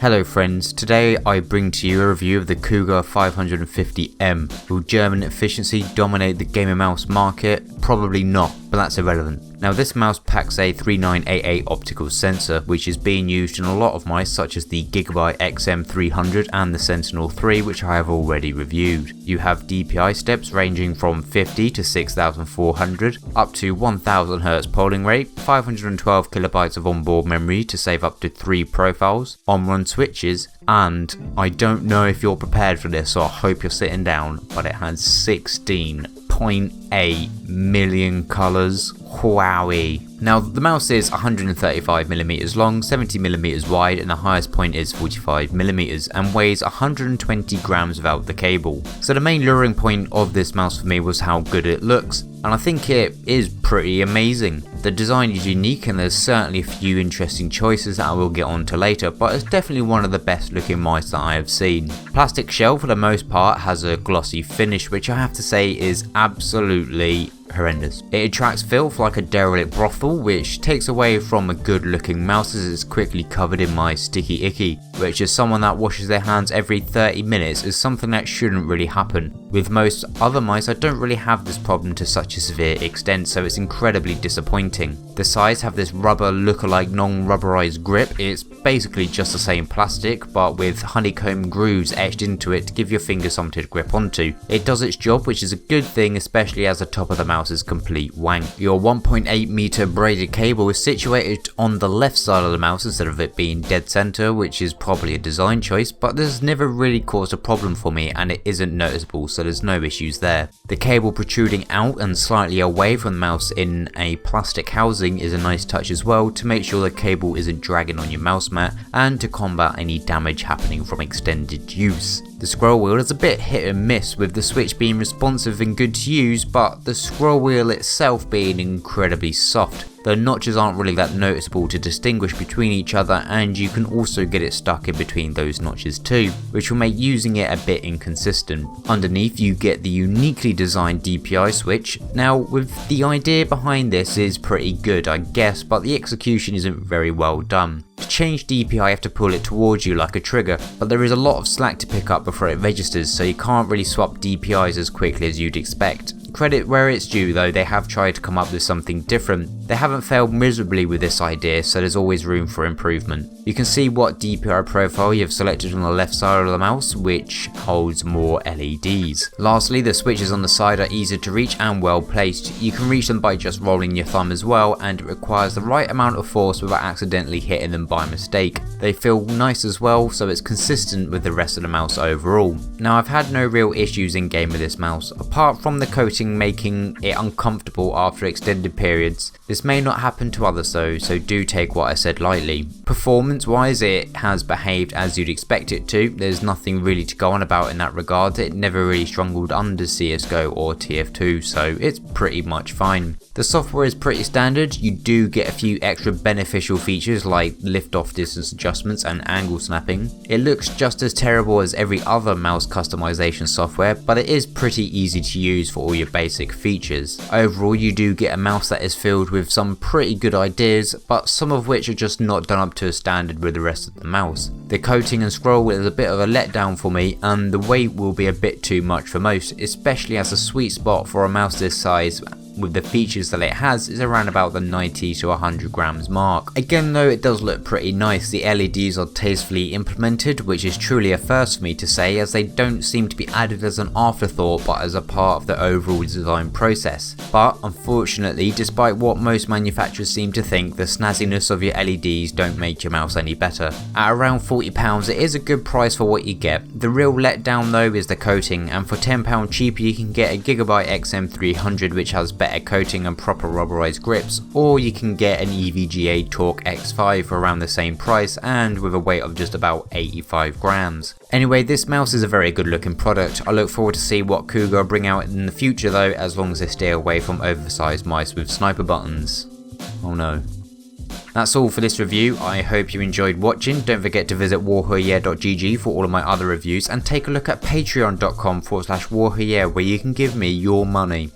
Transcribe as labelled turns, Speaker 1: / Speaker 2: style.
Speaker 1: Hello friends, today I bring to you a review of the Cougar 550M. Will German efficiency dominate the gamer mouse market? Probably not, but that's irrelevant. Now this mouse packs a 3988 optical sensor, which is being used in a lot of mice such as the Gigabyte XM300 and the Sentinel 3, which I have already reviewed. You have DPI steps ranging from 50 to 6400, up to 1000 Hz polling rate, 512 KB of onboard memory to save up to 3 profiles, on-run switches, and I don't know if you're prepared for this, so I hope you're sitting down, but it has 16.8 million colours. Wowie. Now the mouse is 135mm long, 70mm wide, and the highest point is 45mm and weighs 120 grams without the cable. So the main luring point of this mouse for me was how good it looks, and I think it is pretty amazing. The design is unique and there's certainly a few interesting choices that I will get onto later, but it's definitely one of the best looking mice that I have seen. Plastic shell for the most part has a glossy finish, which I have to say is absolutely horrendous. It attracts filth like a derelict brothel, which takes away from a good looking mouse as it's quickly covered in my sticky icky, which as someone that washes their hands every 30 minutes is something that shouldn't really happen. With most other mice I don't really have this problem to such a severe extent, so it's incredibly disappointing. The sides have this rubber look-alike non-rubberized grip. It's basically just the same plastic but with honeycomb grooves etched into it to give your finger something to grip onto. It does its job, which is a good thing, especially as the top of the mouse is complete wank. Your 1.8 meter braided cable is situated on the left side of the mouse instead of it being dead center, which is probably a design choice, but this has never really caused a problem for me and it isn't noticeable, so there's no issues there. The cable protruding out and slightly away from the mouse in a plastic housing is a nice touch as well, to make sure the cable isn't dragging on your mouse mat and to combat any damage happening from extended use. The scroll wheel is a bit hit and miss, with the switch being responsive and good to use, but the scroll wheel itself being incredibly soft. The notches aren't really that noticeable to distinguish between each other, and you can also get it stuck in between those notches too, which will make using it a bit inconsistent. Underneath you get the uniquely designed DPI switch. Now with the idea behind this is pretty good I guess, but the execution isn't very well done. To change DPI you have to pull it towards you like a trigger, but there is a lot of slack to pick up before it registers, so you can't really swap DPIs as quickly as you'd expect. Credit where it's due though, they have tried to come up with something different. They haven't failed miserably with this idea, so there's always room for improvement. You can see what DPI profile you've selected on the left side of the mouse, which holds more LEDs. Lastly, the switches on the side are easy to reach and well placed. You can reach them by just rolling your thumb as well, and it requires the right amount of force without accidentally hitting them by mistake. They feel nice as well, so it's consistent with the rest of the mouse overall. Now I've had no real issues in game with this mouse, apart from the coating making it uncomfortable after extended periods. This may not happen to others though, so do take what I said lightly. Performance wise it has behaved as you'd expect it to. There's nothing really to go on about in that regard. It never really struggled under CSGO or TF2, so it's pretty much fine. The software is pretty standard. You do get a few extra beneficial features like lift off distance adjustments and angle snapping. It looks just as terrible as every other mouse customization software, but it is pretty easy to use for all your basic features. Overall you do get a mouse that is filled with some pretty good ideas, but some of which are just not done up to a standard with the rest of the mouse. The coating and scroll wheel is a bit of a letdown for me, and the weight will be a bit too much for most, especially as a sweet spot for a mouse this size with the features that it has is around about the 90 to 100 grams mark. Again though, it does look pretty nice. The LEDs are tastefully implemented, which is truly a first for me to say, as they don't seem to be added as an afterthought but as a part of the overall design process. But unfortunately, despite what most manufacturers seem to think, the snazziness of your LEDs don't make your mouse any better. At around £40 it is a good price for what you get. The real letdown though is the coating, and for £10 cheaper you can get a Gigabyte XM300 which has better coating and proper rubberized grips, or you can get an EVGA Torque X5 for around the same price and with a weight of just about 85 grams. Anyway, this mouse is a very good looking product. I look forward to see what Cougar bring out in the future though, as long as they stay away from oversized mice with sniper buttons. Oh no. That's all for this review. I hope you enjoyed watching. Don't forget to visit warrior.gg for all of my other reviews, and take a look at patreon.com/warrior where you can give me your money.